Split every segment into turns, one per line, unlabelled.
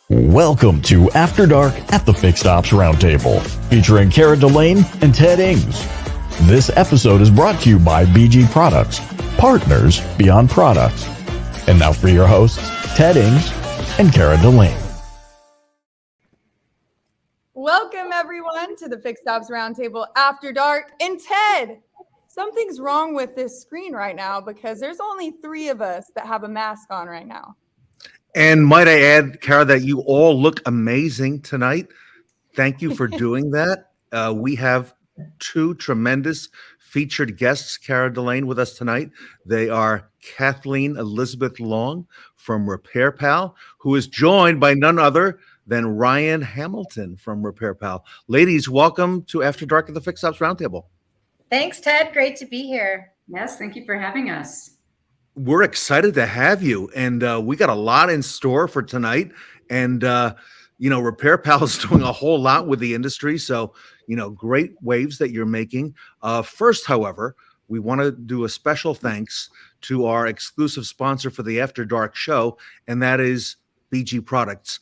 Welcome to After Dark at the Fixed Ops Roundtable, featuring Cara Delane and Ted Ings. This episode is brought to you by BG Products, partners beyond products. And now for your hosts, Ted Ings and Cara Delane.
Welcome, everyone, to the Fixed Ops Roundtable After Dark. And Ted, something's wrong with this screen right now because there's only 3 of us that have a mask on right now.
And might I add, Cara, that you all look amazing tonight. Thank you for doing that. We have 2 tremendous featured guests, Cara Delane, with us tonight. They are Kathleen Elizabeth Long from RepairPal, who is joined by none other than Ryan Hamilton from RepairPal. Ladies, welcome to After Dark at the Fixed Ops Roundtable.
Thanks, Ted. Great to be here.
Yes, thank you for having us.
We're excited to have you, and we got a lot in store for tonight. And RepairPal is doing a whole lot with the industry, so great waves that you're making. First, however, we want to do a special thanks to our exclusive sponsor for the After Dark show, and that is BG Products.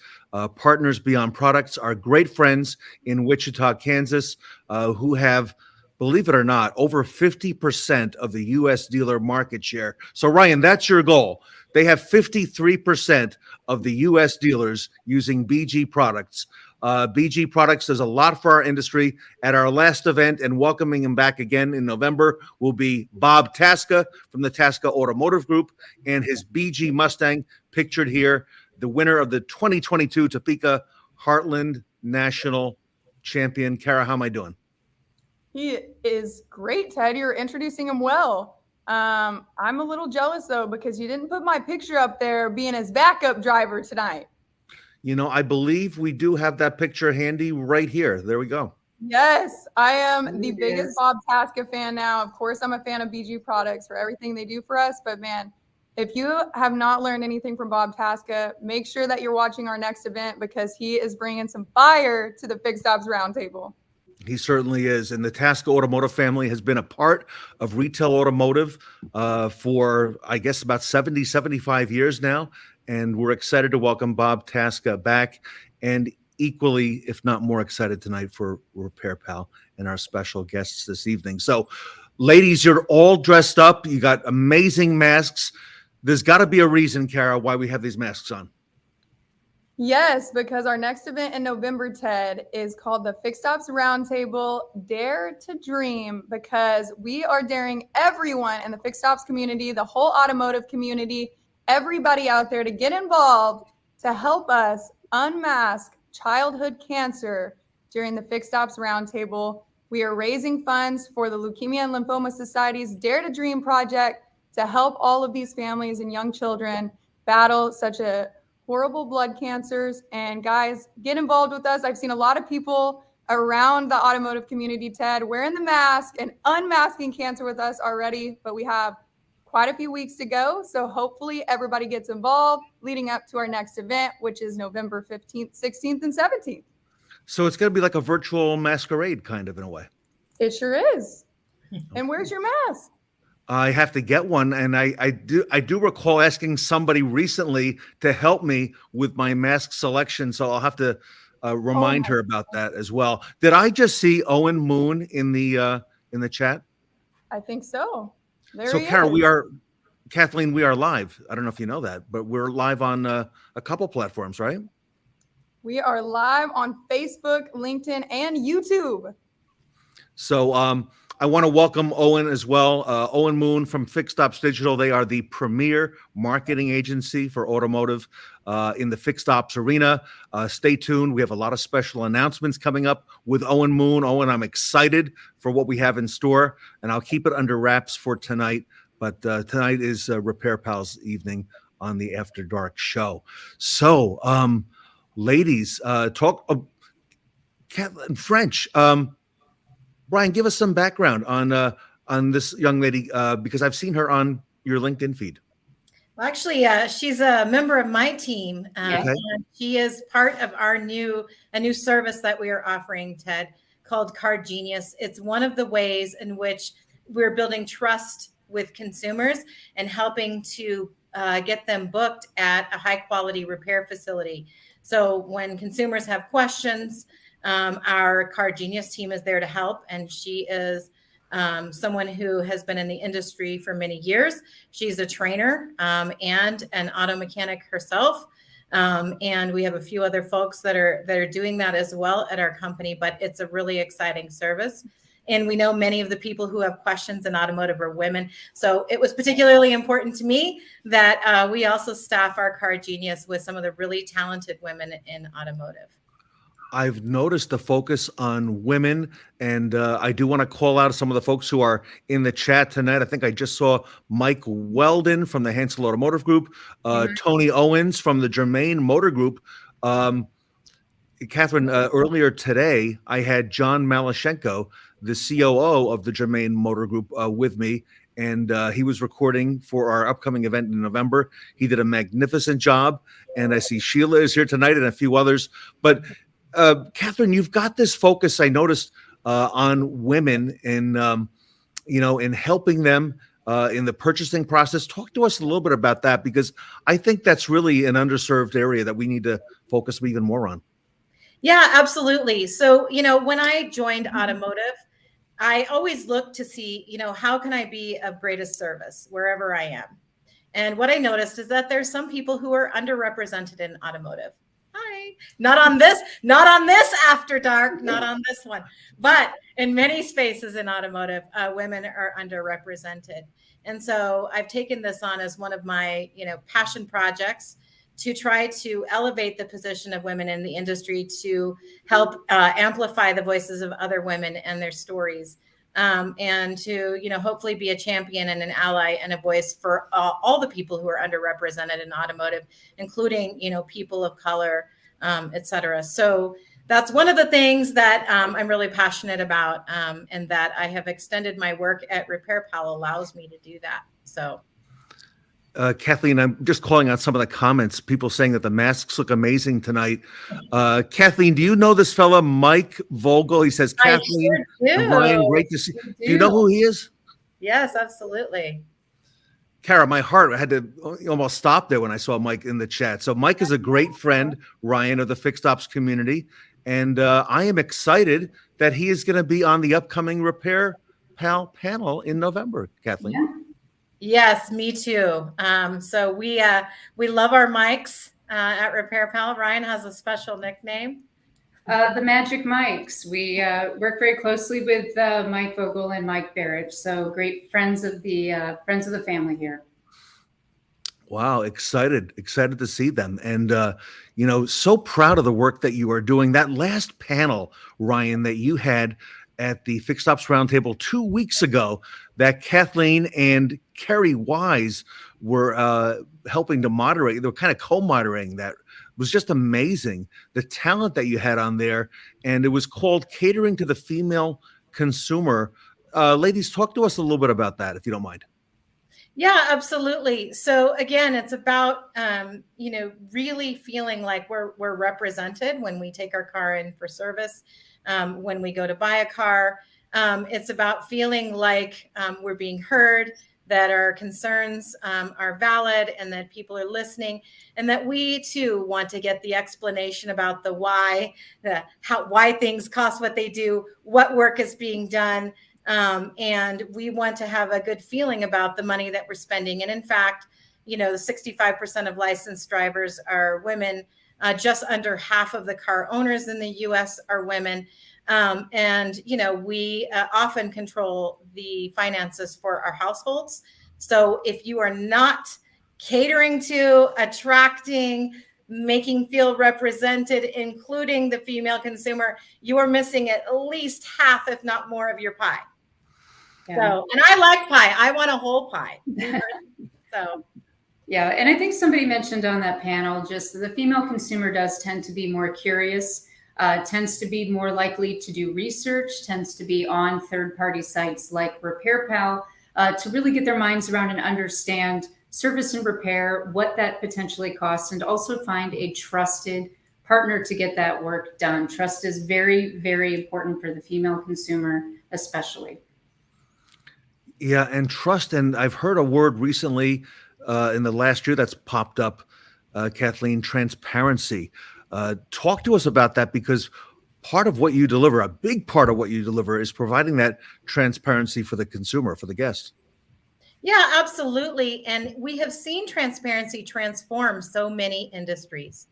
Partners Beyond Products are great friends in Wichita, Kansas, who have, believe it or not, over 50% of the U.S. dealer market share. So, Ryan, that's your goal. They have 53% of the U.S. dealers using BG Products. BG Products does a lot for our industry. At our last event, and welcoming him back again in November, will be Bob Tasca from the Tasca Automotive Group and his BG Mustang, pictured here, the winner of the 2022 Topeka Heartland National Champion. Cara, how am I doing?
He is great, Ted. You're introducing him well. I'm a little jealous, though, because you didn't put my picture up there being his backup driver tonight.
I believe we do have that picture handy right here. There we go.
Yes, I am the biggest Bob Tasca fan now. Of course, I'm a fan of BG Products for everything they do for us. But, man, if you have not learned anything from Bob Tasca, make sure that you're watching our next event because he is bringing some fire to the Fixed Ops Roundtable.
He certainly is. And the Tasca Automotive family has been a part of retail automotive for, I guess, about 70, 75 years now. And we're excited to welcome Bob Tasca back, and equally, if not more excited tonight for RepairPal and our special guests this evening. So, ladies, you're all dressed up. You got amazing masks. There's got to be a reason, Cara, why we have these masks on.
Yes, because our next event in November, Ted, is called the Fixed Ops Roundtable Dare to Dream, because we are daring everyone in the Fixed Ops community, the whole automotive community, everybody out there to get involved to help us unmask childhood cancer during the Fixed Ops Roundtable. We are raising funds for the Leukemia and Lymphoma Society's Dare to Dream project to help all of these families and young children battle such a horrible blood cancers. And guys, get involved with us. I've seen a lot of people around the automotive community, Ted, wearing the mask and unmasking cancer with us already, but we have quite a few weeks to go. So hopefully everybody gets involved leading up to our next event, which is November 15th, 16th, and 17th.
So it's going to be like a virtual masquerade, kind of, in a way.
It sure is. And where's your mask?
I have to get one, and I do recall asking somebody recently to help me with my mask selection, so I'll have to
Oh
remind
my,
her about that as well. Did I just see Owen Moon in the chat?
I think so. There
So,
he
Carol,
is.
Kathleen, we are live. I don't know if you know that, but we're live on a couple platforms, right?
We are live on Facebook, LinkedIn, and YouTube.
So I want to welcome Owen as well. Owen Moon from Fixed Ops Digital. They are the premier marketing agency for automotive in the fixed ops arena. Stay tuned. We have a lot of special announcements coming up with Owen Moon. Owen, I'm excited for what we have in store, and I'll keep it under wraps for tonight. But tonight is RepairPal's evening on the After Dark show. So, ladies, talk French. Brian, give us some background on this young lady because I've seen her on your LinkedIn feed.
Well, actually, she's a member of my team,
Yes.
Okay.
and she is part of a new service that we are offering, Ted, called Car Genius. It's one of the ways in which we're building trust with consumers and helping to get them booked at a high quality repair facility. So when consumers have questions, our Car Genius team is there to help, and she is someone who has been in the industry for many years. She's a trainer and an auto mechanic herself. And we have a few other folks that are doing that as well at our company, but it's a really exciting service. And we know many of the people who have questions in automotive are women. So it was particularly important to me that we also staff our Car Genius with some of the really talented women in automotive.
I've noticed the focus on women, and I do want to call out some of the folks who are in the chat tonight. I think I just saw Mike Weldon from the Hansel Automotive Group, Tony Owens from the Germain Motor Group. Catherine, earlier today, I had John Malashenko, the COO of the Germain Motor Group, with me, and he was recording for our upcoming event in November. He did a magnificent job, and I see Sheila is here tonight and a few others. But Catherine, you've got this focus, I noticed, on women in, in helping them in the purchasing process. Talk to us a little bit about that, because I think that's really an underserved area that we need to focus even more on.
Yeah, absolutely. So, when I joined automotive, I always look to see, how can I be of greatest service wherever I am? And what I noticed is that there's some people who are underrepresented in automotive. Hi. Not on this after dark, not on this one, but in many spaces in automotive, women are underrepresented. And so I've taken this on as one of my, passion projects to try to elevate the position of women in the industry, to help amplify the voices of other women and their stories, and to hopefully be a champion and an ally and a voice for all the people who are underrepresented in automotive, including people of color, et cetera. So that's one of the things that I'm really passionate about, and that I have extended my work at RepairPal allows me to do that. So.
Kathleen, I'm just calling out some of the comments. People saying that the masks look amazing tonight. Kathleen, do you know this fella, Mike Vogel? He says, Kathleen and Brian, great to see. Do you know who he is?
Yes, absolutely.
Kara, my heart had to almost stop there when I saw Mike in the chat. So Mike is a great friend, Ryan, of the Fixed Ops community. And I am excited that he is going to be on the upcoming RepairPal panel in November, Kathleen.
Yeah.
Yes, me too. So we love our mics at RepairPal. Ryan has a special nickname.
The Magic Mics. We work very closely with Mike Vogel and Mike Barrett. So great friends of the family here.
Wow, excited to see them. And, so proud of the work that you are doing. That last panel, Ryan, that you had at the Fixed Ops Roundtable 2 weeks ago, that Kathleen and Kerry Wise were helping to moderate. They were kind of co-moderating that. It was just amazing, the talent that you had on there. And it was called Catering to the Female Consumer. Ladies, talk to us a little bit about that, if you don't mind.
Yeah, absolutely. So again, it's about, really feeling like we're represented when we take our car in for service, when we go to buy a car. It's about feeling like we're being heard, that our concerns are valid, and that people are listening, and that we too want to get the explanation about the why, why things cost what they do, what work is being done, and we want to have a good feeling about the money that we're spending. And in fact, the 65% of licensed drivers are women. Just under half of the car owners in the U.S. are women. And we often control the finances for our households. So if you are not catering to, attracting, making feel represented, including the female consumer, you are missing at least half, if not more, of your pie. Yeah. So, and I like pie. I want a whole pie. So.
Yeah, and I think somebody mentioned on that panel, just the female consumer does tend to be more curious, tends to be more likely to do research, tends to be on third-party sites like RepairPal to really get their minds around and understand service and repair, what that potentially costs, and also find a trusted partner to get that work done. Trust is very, very important for the female consumer, especially.
Yeah, and trust, and I've heard a word recently in the last year that's popped up, Kathleen, transparency. Talk to us about that, because part of what you deliver, a big part of what you deliver, is providing that transparency for the consumer, for the guest.
Yeah, absolutely. And we have seen transparency transform so many industries.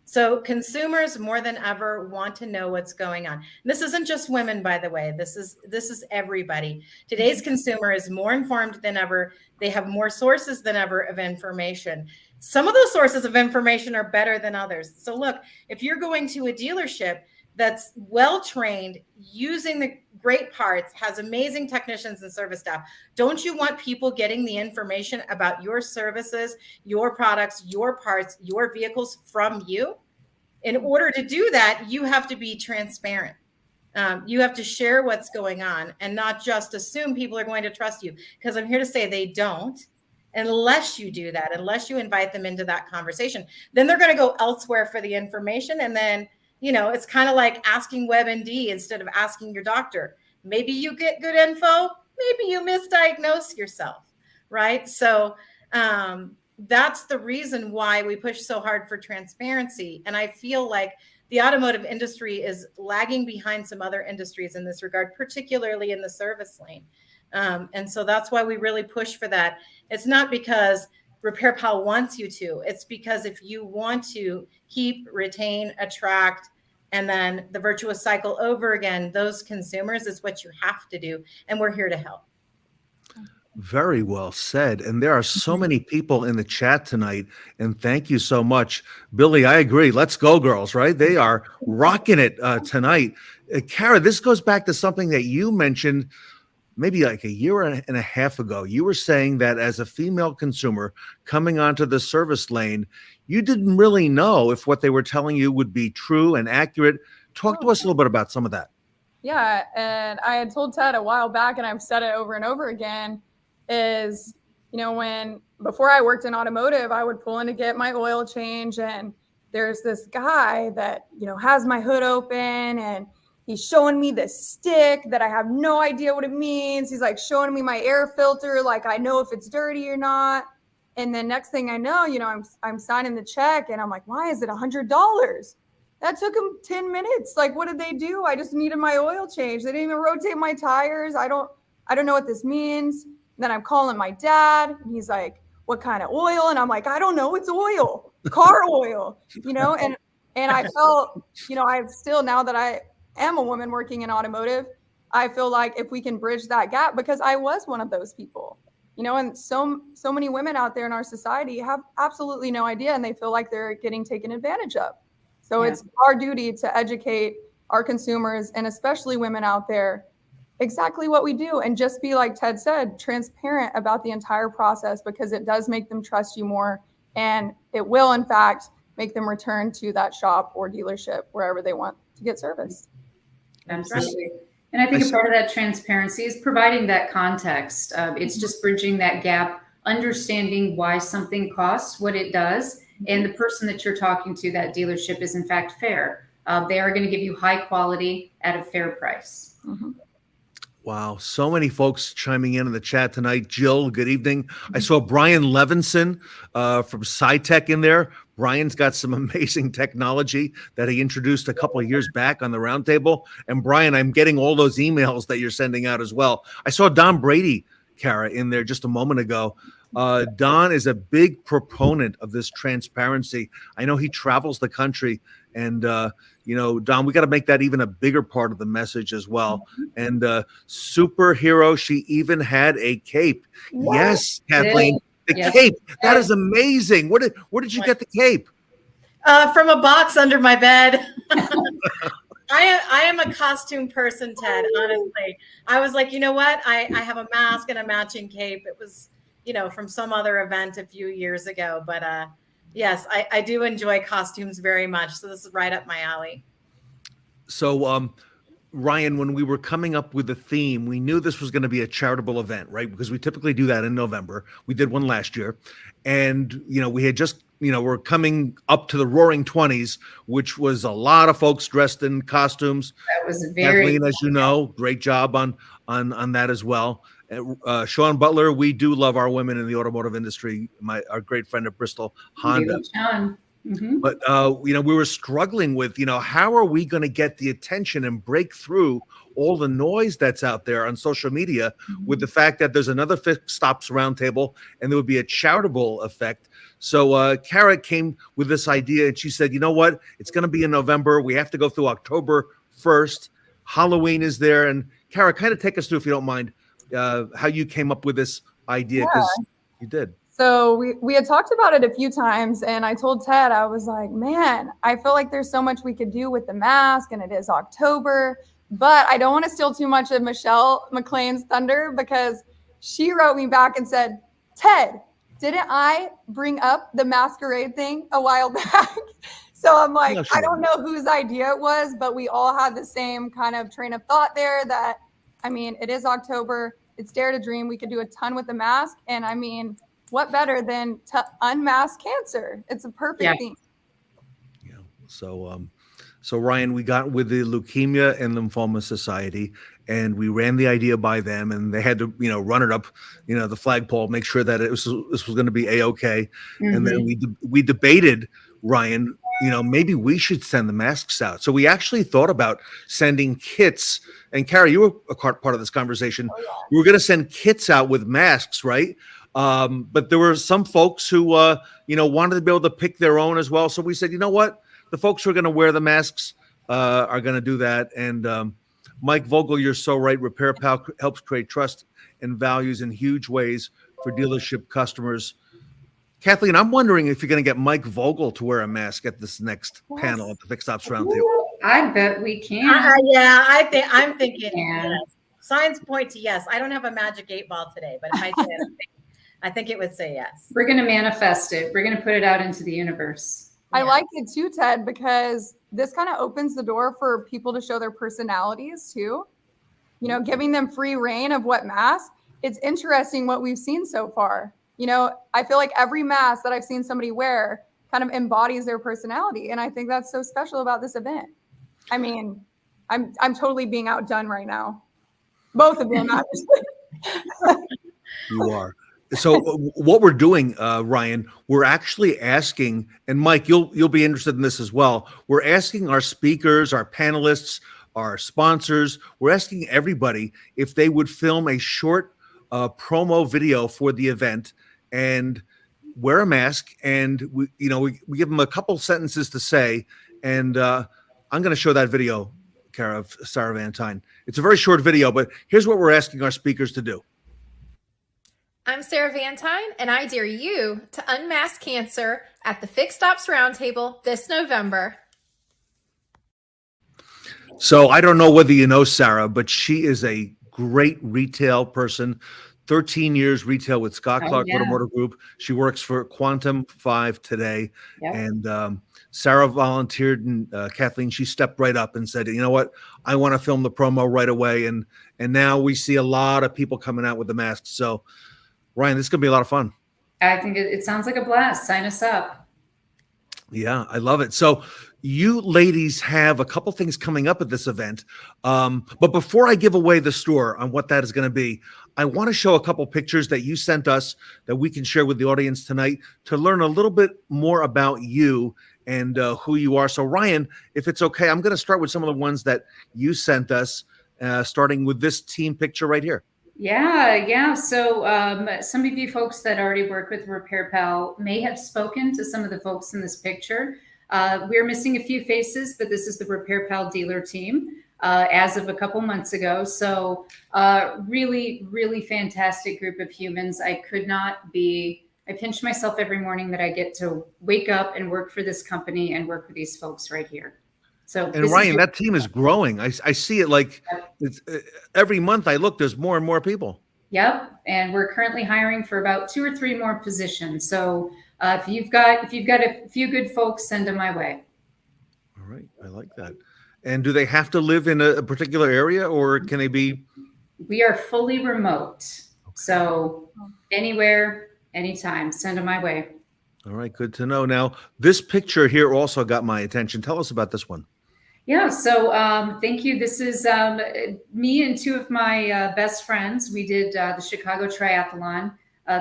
So consumers more than ever want to know what's going on. And this isn't just women, by the way. This is everybody. Today's consumer is more informed than ever. They have more sources than ever of information. Some of those sources of information are better than others. So look, if you're going to a dealership that's well-trained, using the great parts, has amazing technicians and service staff, don't you want people getting the information about your services, your products, your parts, your vehicles from you? In order to do that, you have to be transparent. You have to share what's going on and not just assume people are going to trust you, because I'm here to say they don't. Unless you do that, unless you invite them into that conversation, then they're going to go elsewhere for the information. And then, it's kind of like asking WebMD instead of asking your doctor. Maybe you get good info, maybe you misdiagnose yourself, right? So that's the reason why we push so hard for transparency. And I feel like the automotive industry is lagging behind some other industries in this regard, particularly in the service lane. And so that's why we really push for that. It's not because RepairPal wants you to. It's because if you want to keep, retain, attract, and then the virtuous cycle over again, those consumers, is what you have to do. And we're here to help.
Very well said. And there are so many people in the chat tonight, and thank you so much. Billy, I agree. Let's go, girls, right? They are rocking it tonight. Kara, this goes back to something that you mentioned maybe like a year and a half ago. You were saying that as a female consumer coming onto the service lane, you didn't really know if what they were telling you would be true and accurate. Talk to us a little bit about some of that.
Yeah, and I had told Ted a while back, and I've said it over and over again, is, before I worked in automotive, I would pull in to get my oil change, and there's this guy that, has my hood open, and he's showing me this stick that I have no idea what it means. He's like showing me my air filter, like I know if it's dirty or not. And then next thing I know, I'm signing the check, and I'm like, why is it $100? That took him 10 minutes. Like, what did they do? I just needed my oil change. They didn't even rotate my tires. I don't know what this means. Then I'm calling my dad, and he's like, what kind of oil? And I'm like, I don't know. It's oil, car oil, and I felt, I still, now that I am a woman working in automotive, I feel like if we can bridge that gap, because I was one of those people, and so many women out there in our society have absolutely no idea, and they feel like they're getting taken advantage of. So It's our duty to educate our consumers, and especially women out there, exactly what we do, and just be, like Ted said, transparent about the entire process, because it does make them trust you more, and it will in fact make them return to that shop or dealership wherever they want to get service.
Absolutely. And I think a part of that transparency is providing that context. It's just bridging that gap, understanding why something costs what it does, and the person that you're talking to, that dealership, is in fact fair. They are going to give you high quality at a fair price.
Mm-hmm.
Wow, so many folks chiming in the chat tonight. Jill, good evening. I saw Brian Levinson from SciTech in there. Brian's got some amazing technology that he introduced a couple of years back on the roundtable. And Brian, I'm getting all those emails that you're sending out as well. I saw Don Brady, Kara, in there just a moment ago. Don is a big proponent of this transparency. I know he travels the country, and Don, we got to make that even a bigger part of the message as well. And superhero, she even had a cape. Yes, Kathleen, the cape. That is amazing. Where did you get the cape?
From a box under my bed. I am a costume person, Ted, honestly. I was like, you know what? I have a mask and a matching cape. It was, from some other event a few years ago. But yes, I do enjoy costumes very much. So this is right up my alley.
So, Ryan, when we were coming up with the theme, we knew this was going to be a charitable event, right? Because we typically do that in November. We did one last year. And, we had just, we're coming up to the Roaring 20s, which was a lot of folks dressed in costumes.
That was very
Kathleen, as you know, great job on that as well. Sean Butler, we do love our women in the automotive industry. Our great friend at Bristol Honda.
Sean. Mm-hmm.
But, we were struggling with, how are we going to get the attention and break through all the noise that's out there on social media with the fact that there's another Fixed Stops Roundtable and there would be a charitable effect. So Kara came with this idea and she said, you know what? It's going to be in November. We have to go through October 1st. Halloween is there. And Kara, kind of take us through, if you don't mind, how you came up with this idea, because you did.
So we had talked about it a few times, and I told Ted, I was like, man, I feel like there's so much we could do with the mask, and it is October, but I don't want to steal too much of Michelle McLean's thunder, because she wrote me back and said, Ted, didn't I bring up the masquerade thing a while back? So I'm like, no, sure. I don't know whose idea it was, but we all had the same kind of train of thought there that, it is October, it's Dare to Dream. We could do a ton with the mask. And what better than to unmask cancer? It's a perfect thing.
Yeah. So Ryan, we got with the Leukemia and Lymphoma Society, and we ran the idea by them, and they had to, run it up, the flagpole, make sure that this was going to be A-okay. Mm-hmm. And then we debated, Ryan, maybe we should send the masks out. So we actually thought about sending kits. And Kara, you were a part of this conversation. Oh, yeah. We were going to send kits out with masks, right? But there were some folks who, wanted to be able to pick their own as well. So we said, you know what? The folks who are going to wear the masks are going to do that. And Mike Vogel, you're so right. RepairPal helps create trust and values in huge ways for dealership customers. Kathleen, I'm wondering if you're going to get Mike Vogel to wear a mask at this next panel at the Fixed Stops Roundtable.
I bet we can.
I'm thinking yes. Signs point to yes. I don't have a magic 8-ball today, but if I did, I think it would say yes.
We're going to manifest it. We're going to put it out into the universe.
I like it too, Ted, because this kind of opens the door for people to show their personalities too. Giving them free reign of what mask. It's interesting what we've seen so far. I feel like every mask that I've seen somebody wear kind of embodies their personality. And I think that's so special about this event. I'm totally being outdone right now. Both of them, obviously.
You are. So what we're doing, Ryan, we're actually asking, and Mike, you'll be interested in this as well. We're asking our speakers, our panelists, our sponsors, we're asking everybody if they would film a short promo video for the event and wear a mask, and we give them a couple sentences to say, and I'm going to show that video, Kara, of Sarah Van Tyne. It's a very short video, but here's what we're asking our speakers to do.
I'm Sarah Van Tyne, and I dare you to unmask cancer at the Fixed Stops Roundtable this November.
So I don't know whether you know Sarah, but she is a great retail person. 13 years retail with Scott Clark Automotive Group. She works for Quantum 5 today. Yep. And Sarah volunteered, and Kathleen, she stepped right up and said, you know what? I want to film the promo right away. And now we see a lot of people coming out with the masks. So, Ryan, this is going to be a lot of fun.
I think it sounds like a blast. Sign us up.
Yeah, I love it. So you ladies have a couple things coming up at this event. But before I give away the store on what that is going to be, I want to show a couple pictures that you sent us that we can share with the audience tonight to learn a little bit more about you and who you are. So Ryan, if it's okay, I'm going to start with some of the ones that you sent us, starting with this team picture right here.
Yeah. So some of you folks that already work with RepairPal may have spoken to some of the folks in this picture. We're missing a few faces, but this is the RepairPal dealer team as of a couple months ago. So really, really fantastic group of humans. I pinch myself every morning that I get to wake up and work for this company and work with these folks right here. So,
and Ryan, that team is growing. I see it like it's every month I look, there's more and more people.
Yep. And we're currently hiring for about 2 or 3 more positions. So if you've got a few good folks, send them my way.
All right. I like that. And do they have to live in a particular area, or can they be?
We are fully remote. Okay. So anywhere, anytime, send them my way.
All right. Good to know. Now, this picture here also got my attention. Tell us about this one.
Yeah, so thank you. This is me and 2 of my best friends. We did the Chicago Triathlon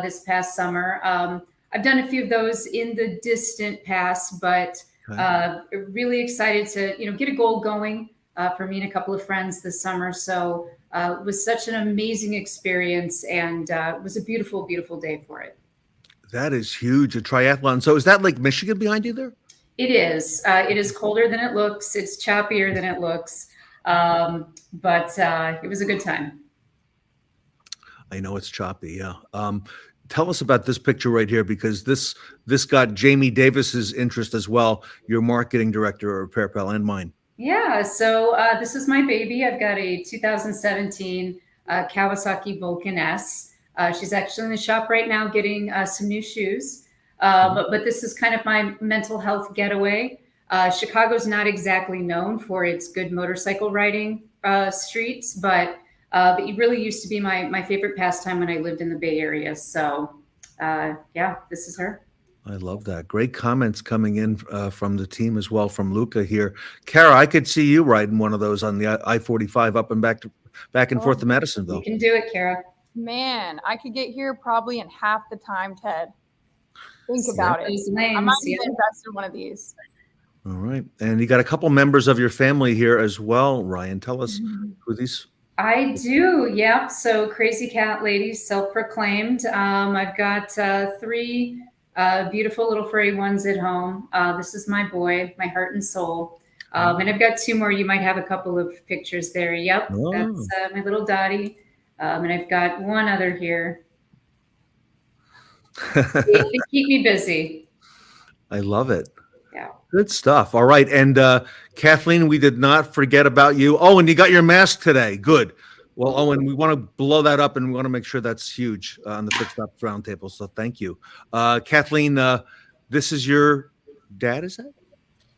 this past summer. I've done a few of those in the distant past, but really excited to get a goal going for me and a couple of friends this summer. So it was such an amazing experience, and it was a beautiful, beautiful day for it.
That is huge, a triathlon. So is that Lake Michigan behind you there?
It is. It is colder than it looks. It's choppier than it looks. But it was a good time.
I know it's choppy. Yeah. Tell us about this picture right here, because this got Jamie Davis's interest as well. Your marketing director at RepairPal and mine.
Yeah. So this is my baby. I've got a 2017 Kawasaki Vulcan S. She's actually in the shop right now getting some new shoes. But this is kind of my mental health getaway. Chicago's not exactly known for its good motorcycle riding streets, but it really used to be my favorite pastime when I lived in the Bay Area. So yeah, this is her.
I love that. Great comments coming in from the team as well, from Luca here. Kara, I could see you riding one of those on the I-45 up and back and forth to Madisonville.
You can do it, Kara.
Man, I could get here probably in half the time, Ted. Think about it.
Lanes,
I might even invest in one of these.
All right. And you got a couple members of your family here as well, Ryan. Tell us who these.
I do. Yep. So crazy cat ladies, self-proclaimed. I've got 3 beautiful little furry ones at home. This is my boy, my heart and soul. And I've got 2 more. You might have a couple of pictures there. Yep. Oh. That's my little Dottie. And I've got one other here. They keep me busy.
I love it.
Yeah.
Good stuff. All right. And Kathleen, we did not forget about you. Oh, and you got your mask today. Good. Well, Owen, we want to blow that up, and we want to make sure that's huge on the Fixed Ops Roundtable. So thank you. Kathleen, this is your dad, is that?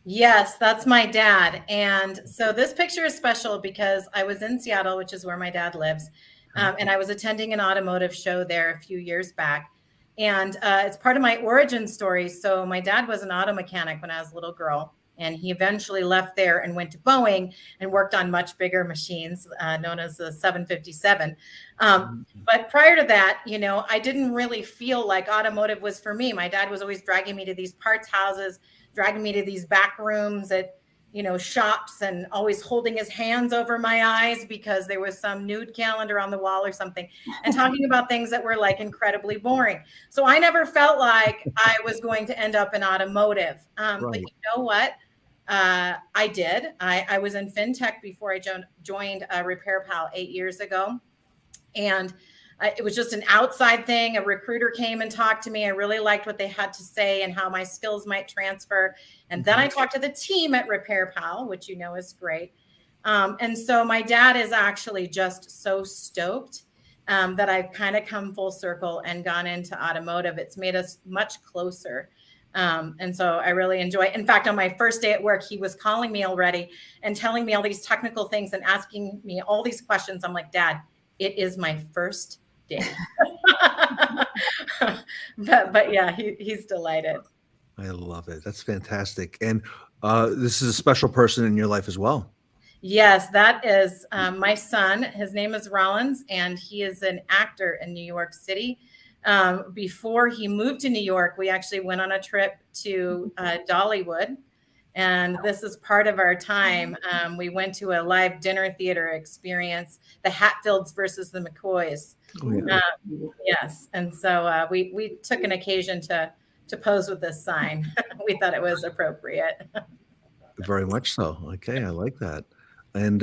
Yes, that's my dad. And so this picture is special because I was in Seattle, which is where my dad lives. And I was attending an automotive show there a few years back. And it's part of my origin story. So my dad was an auto mechanic when I was a little girl, and he eventually left there and went to Boeing and worked on much bigger machines known as the 757. But prior to that, I didn't really feel like automotive was for me. My dad was always dragging me to these parts houses, dragging me to these back rooms at shops, and always holding his hands over my eyes because there was some nude calendar on the wall or something, and talking about things that were like incredibly boring. So I never felt like I was going to end up in automotive. Right. But you know what? I did. I was in fintech before I joined RepairPal 8 years ago. And it was just an outside thing. A recruiter came and talked to me. I really liked what they had to say and how my skills might transfer. And then I talked to the team at RepairPal, which is great. And so my dad is actually just so stoked that I've kind of come full circle and gone into automotive. It's made us much closer. And so I really enjoy it. In fact, on my first day at work, he was calling me already and telling me all these technical things and asking me all these questions. I'm like, Dad, it is my first day. but yeah, he's delighted.
I love it. That's fantastic. And this is a special person in your life as well.
Yes, that is my son. His name is Rollins, and he is an actor in New York City. Before he moved to New York, we actually went on a trip to Dollywood. And this is part of our time. We went to a live dinner theater experience, the Hatfields versus the McCoys.
Oh, yeah.
Yes. And so we took an occasion to pose with this sign. We thought it was appropriate.
Very much so. Okay, I like that. And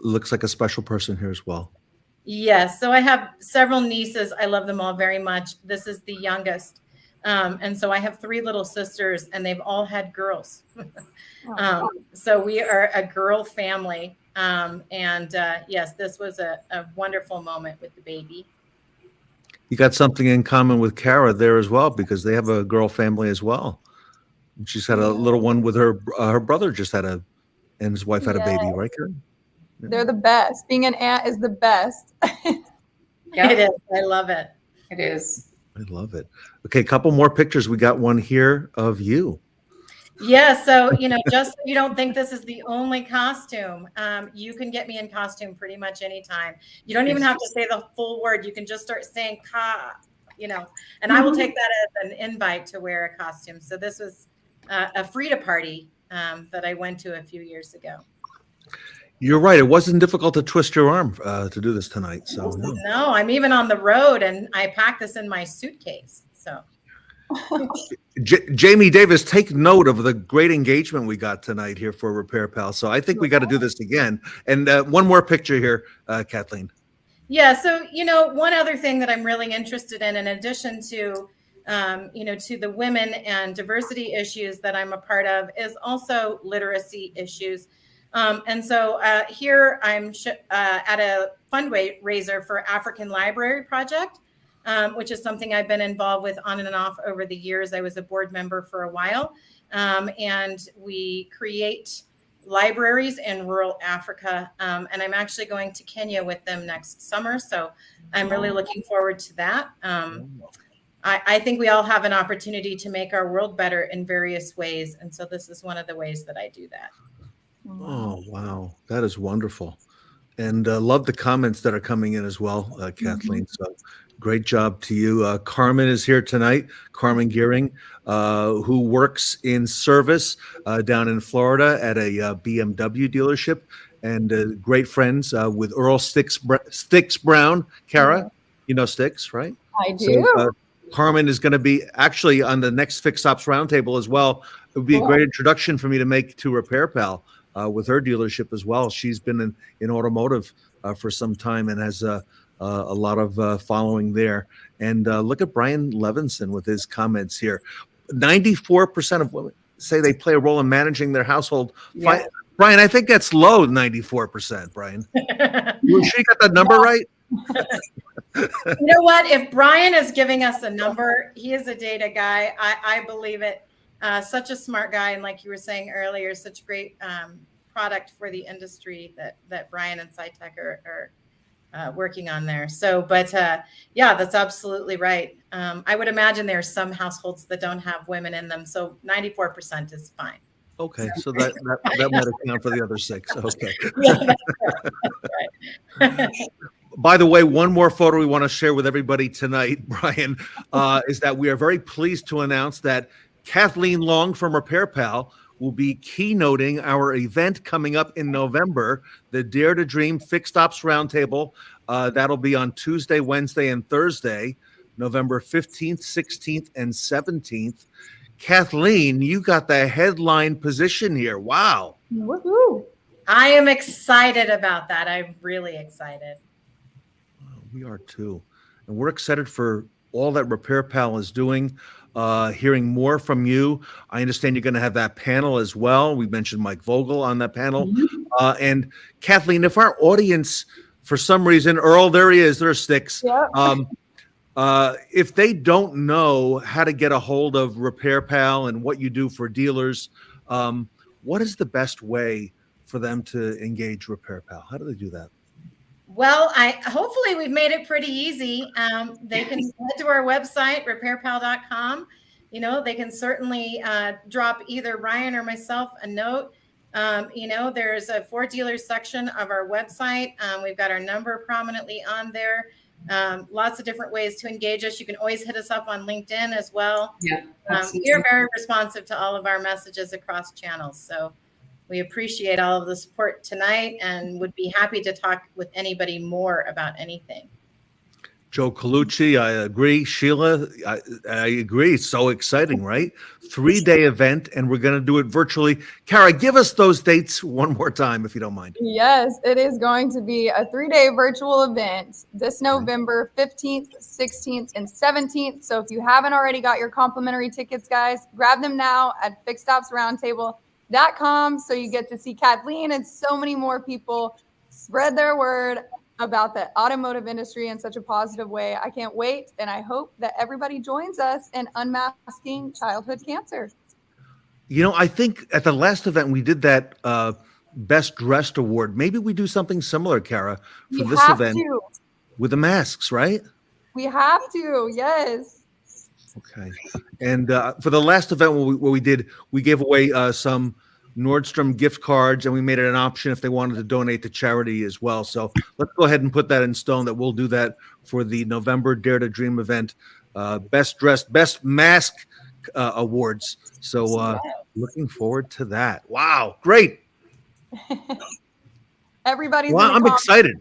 looks like a special person here as well.
Yes. So I have several nieces. I love them all very much. This is the youngest. And so I have 3 little sisters, and they've all had girls. So we are a girl family. Yes, this was a wonderful moment with the baby.
You got something in common with Kara there as well, because they have a girl family as well. She's had a little one with her brother just had and his wife had a baby, right, Karen? Yeah.
They're the best. Being an aunt is the best.
Yeah,
It is. I love it.
it is.
I love it. Okay, a couple more pictures. We got one here of you.
Yeah. So, just so you don't think this is the only costume, you can get me in costume pretty much anytime. You don't even have to say the full word. You can just start saying and I will take that as an invite to wear a costume. So this was a Frida party that I went to a few years ago.
You're right. It wasn't difficult to twist your arm to do this tonight. So
No, I'm even on the road, and I packed this in my suitcase. So
Jamie Davis, take note of the great engagement we got tonight here for RepairPal. So I think we got to do this again. And one more picture here, Kathleen.
Yeah. So, one other thing that I'm really interested in addition to, to the women and diversity issues that I'm a part of, is also literacy issues. And so here I'm at a fundraiser for African Library Project, which is something I've been involved with on and off over the years. I was a board member for a while, and we create libraries in rural Africa. And I'm actually going to Kenya with them next summer. So I'm really looking forward to that. I think we all have an opportunity to make our world better in various ways. And so this is one of the ways that I do that.
Oh, wow. That is wonderful. And love the comments that are coming in as well, Kathleen. So great job to you. Carmen is here tonight, Carmen Gearing, who works in service down in Florida at a BMW dealership, and great friends with Earl Sticks Brown. Kara, you know Sticks, right?
I do.
So, Carmen is going to be actually on the next Fixed Ops Roundtable as well. It would be a great introduction for me to make to RepairPal. With her dealership as well. She's been in automotive for some time and has a lot of following there. And look at Brian Levinson with his comments here. 94% of women say they play a role in managing their household.
Yeah.
Brian, I think that's low, 94%, Brian. You sure you got that number right?
You know what? If Brian is giving us a number, he is a data guy. I believe it. Such a smart guy, and like you were saying earlier, such great product for the industry that Brian and SciTech are working on there. So, but yeah, that's absolutely right. I would imagine there are some households that don't have women in them, so 94% is fine.
Okay, so that might account for the other 6. Okay.
Yeah, that's right.
By the way, one more photo we want to share with everybody tonight, Brian, is that we are very pleased to announce that Kathleen Long from RepairPal will be keynoting our event coming up in November, the Dare to Dream Fixed Ops Roundtable. That'll be on Tuesday, Wednesday, and Thursday, November 15th, 16th, and 17th. Kathleen, you got the headline position here. Wow.
Woohoo.
I am excited about that. I'm really excited.
We are too. And we're excited for all that RepairPal is doing. Hearing more from you. I understand you're going to have that panel as well. We mentioned Mike Vogel on that panel. And Kathleen, if our audience, for some reason, Earl, there he is, there's Sticks.
Yeah.
If they don't know how to get a hold of RepairPal and what you do for dealers, what is the best way for them to engage RepairPal? How do they do that?
Well, hopefully we've made it pretty easy. They can head to our website, repairpal.com. they can certainly drop either Ryan or myself a note. There's a Ford dealers section of our website. We've got our number prominently on there. Lots of different ways to engage us. You can always hit us up on LinkedIn as well.
Yeah,
we are very responsive to all of our messages across channels. So we appreciate all of the support tonight and would be happy to talk with anybody more about anything.
Joe Colucci, I agree. Sheila, I agree. It's so exciting, right? 3-day event, and we're going to do it virtually. Kara, give us those dates one more time, if you don't mind.
Yes, it is going to be a 3-day virtual event this November 15th, 16th, and 17th. So if you haven't already got your complimentary tickets, guys, grab them now at fixedopsroundtable.com so you get to see Kathleen and so many more people spread their word about the automotive industry in such a positive way. I can't wait, and I hope that everybody joins us in unmasking childhood cancer.
I think at the last event we did that Best Dressed Award. Maybe we do something similar, Kara, for this event with the masks, right?
We have to, yes.
Okay. And for the last event, what we did, we gave away some Nordstrom gift cards, and we made it an option if they wanted to donate to charity as well. So let's go ahead and put that in stone that we'll do that for the November Dare to Dream event, Best Dressed, Best Mask Awards. So looking forward to that. Wow, great.
Everybody's
I'm excited.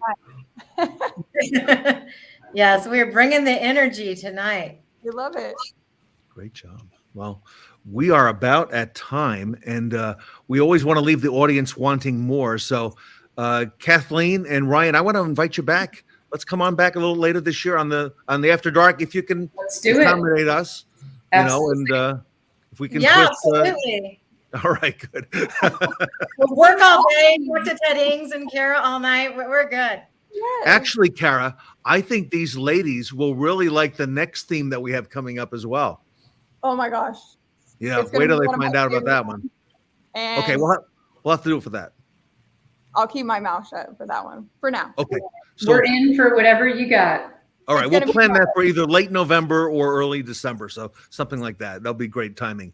Yes, we're bringing the energy tonight.
We love it.
Great job. Well, we are about at time, and we always want to leave the audience wanting more. So, Kathleen and Ryan, I want to invite you back. Let's come on back a little later this year on the After Dark if you can accommodate us.
Absolutely.
And if we can.
Yeah, absolutely.
All right, good.
We'll work all day, work to Ted Ings and Kara all night. We're good.
Yes.
Actually, Kara, I think these ladies will really like the next theme that we have coming up as well.
Oh my gosh.
Yeah, wait till they find out about that one.
And
okay, we'll have to do it for that.
I'll keep my mouth shut for that one for now.
Okay. So,
we're in for whatever you got.
All right, we'll plan that for either late November or early December. So something like that. That'll be great timing.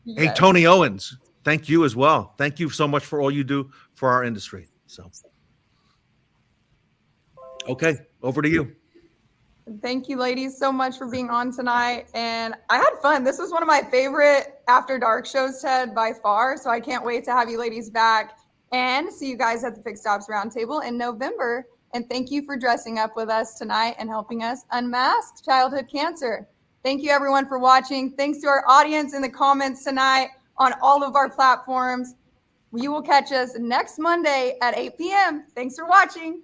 Yes. Hey, Tony Owens, thank you as well. Thank you so much for all you do for our industry. So, okay, over to you.
Thank you, ladies, so much for being on tonight. And I had fun. This was one of my favorite After Dark shows, Ted, by far. So I can't wait to have you ladies back and see you guys at the Fixed Ops Roundtable in November. And thank you for dressing up with us tonight and helping us unmask childhood cancer. Thank you, everyone, for watching. Thanks to our audience in the comments tonight on all of our platforms. You will catch us next Monday at 8 p.m. Thanks for watching.